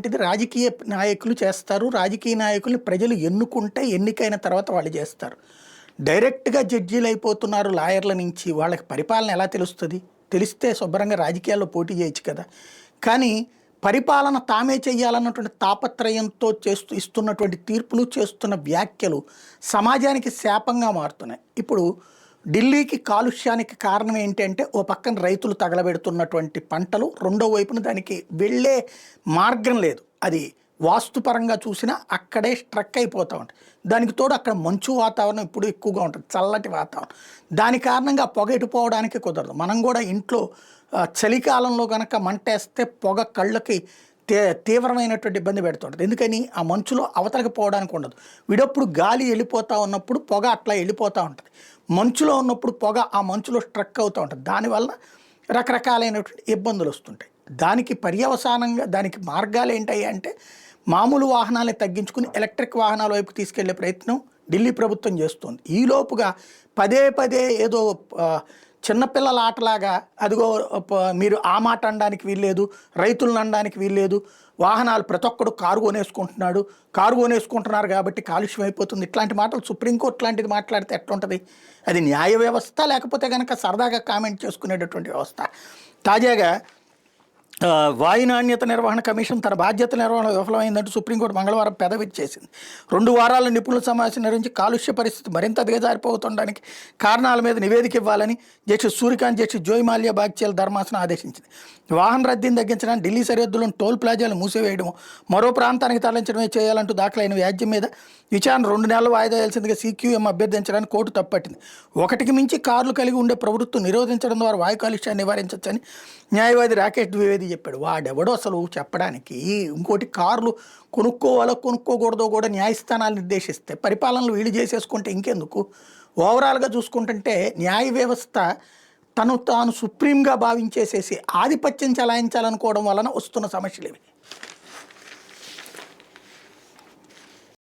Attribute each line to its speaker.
Speaker 1: ఇది రాజకీయ నాయకులు చేస్తారు. రాజకీయ నాయకుల్ని ప్రజలు ఎన్నుకుంటే ఎన్నికైన తర్వాత వాళ్ళు చేస్తారు. డైరెక్ట్‌గా జడ్జీలు అయిపోతున్నారు లాయర్ల నుంచి. వాళ్ళకి పరిపాలన ఎలా తెలుస్తది? తెలిస్తే శుభ్రంగా రాజకీయాల్లో పోటీ చేయొచ్చు కదా! కానీ పరిపాలన తామే చేయాలన్నటువంటి తాపత్రయంతో ఇస్తున్నటువంటి తీర్పులు, చేస్తున్న వ్యాఖ్యలు సమాజానికి శాపంగా మారుతున్నాయి. ఇప్పుడు ఢిల్లీకి కాలుష్యానికి కారణం ఏంటి అంటే, ఓ పక్కన రైతులు తగలబెడుతున్నటువంటి పంటలు, రెండో వైపున దానికి వెళ్ళే మార్గం లేదు. అది వాస్తుపరంగా చూసినా అక్కడే స్ట్రక్ అయిపోతూ ఉంటుంది. దానికి తోడు అక్కడ మంచు వాతావరణం ఇప్పుడు ఎక్కువగా ఉంటుంది, చల్లటి వాతావరణం. దాని కారణంగా పొగ ఎటుపోవడానికి కుదరదు. మనం కూడా ఇంట్లో చలికాలంలో కనుక మంటేస్తే పొగ కళ్ళకి తీవ్రమైనటువంటి ఇబ్బంది పెడుతుంటుంది. ఎందుకని ఆ మంచులో అవతలకి పోవడానికి ఉండదు. విడప్పుడు గాలి వెళ్ళిపోతూ ఉన్నప్పుడు పొగ అట్లా వెళ్ళిపోతూ ఉంటుంది. మంచులో ఉన్నప్పుడు పొగ ఆ మంచులో స్ట్రక్ అవుతూ ఉంటుంది. దానివల్ల రకరకాలైనటువంటి ఇబ్బందులు వస్తుంటాయి. దానికి పర్యవసానంగా దానికి మార్గాలు ఏంటయ్యా అంటే, మామూలు వాహనాలని తగ్గించుకుని ఎలక్ట్రిక్ వాహనాల వైపు తీసుకెళ్లే ప్రయత్నం ఢిల్లీ ప్రభుత్వం చేస్తుంది. ఈలోపుగా పదే పదే ఏదో చిన్నపిల్లల ఆటలాగా, అదిగో మీరు ఆ మాట అనడానికి వీల్లేదు, రైతులను అనడానికి వీల్లేదు, వాహనాలు ప్రతి ఒక్కడు కారు కొనేసుకుంటున్నారు కాబట్టి కాలుష్యం అయిపోతుంది, ఇట్లాంటి మాటలు సుప్రీంకోర్టు లాంటిది మాట్లాడితే ఎట్లుంటుంది? అది న్యాయ వ్యవస్థ లేకపోతే కనుక సరదాగా కామెంట్ చేసుకునేటటువంటి వ్యవస్థ? తాజాగా వాయు నాణ్యత నిర్వహణ కమిషన్ తన బాధ్యత నిర్వహణ విఫలమైందంటూ సుప్రీంకోర్టు మంగళవారం పెదవి చేసింది. 2 వారాల నిపుణుల సమావేశం నిర్వహించి కాలుష్య పరిస్థితి మరింత దిగజారిపోతుండడానికి కారణాల మీద నివేదిక ఇవ్వాలని జస్టిస్ సూర్యకాంత్, జస్టిస్ జోయ్ మాల్యా బాగ్చేల్ ధర్మాసనం ఆదేశించింది. వాహన రద్దీని తగ్గించడానికి ఢిల్లీ సరిహద్దులను టోల్ ప్లాజాలు మూసివేయడం, మరో ప్రాంతానికి తరలించడమే చేయాలంటూ దాఖలైన వ్యాజ్యం మీద విచారణ 2 నెలలు వాయిదా వేయాల్సిందిగా CQM అభ్యర్థించడానికి కోర్టు తప్పట్టింది. 1కి మించి కార్లు కలిగి ఉండే ప్రభుత్వం నిరోధించడం ద్వారా వాయు కాలుష్యాన్ని నివారించవచ్చని న్యాయవాది రాకేష్ ద్వివేది చెప్పాడు. వాడెవడో అసలు చెప్పడానికి? ఇంకోటి, కార్లు కొనుక్కోకూడదో కూడా న్యాయస్థానాలు నిర్దేశిస్తే పరిపాలనలు వీళ్ళు చేసేసుకుంటే ఇంకెందుకు? ఓవరాల్గా చూసుకుంటుంటే న్యాయ వ్యవస్థ తను తాను సుప్రీంగా భావించేసేసి ఆధిపత్యం చలాయించాలనుకోవడం వలన వస్తున్న సమస్యలు ఇవి.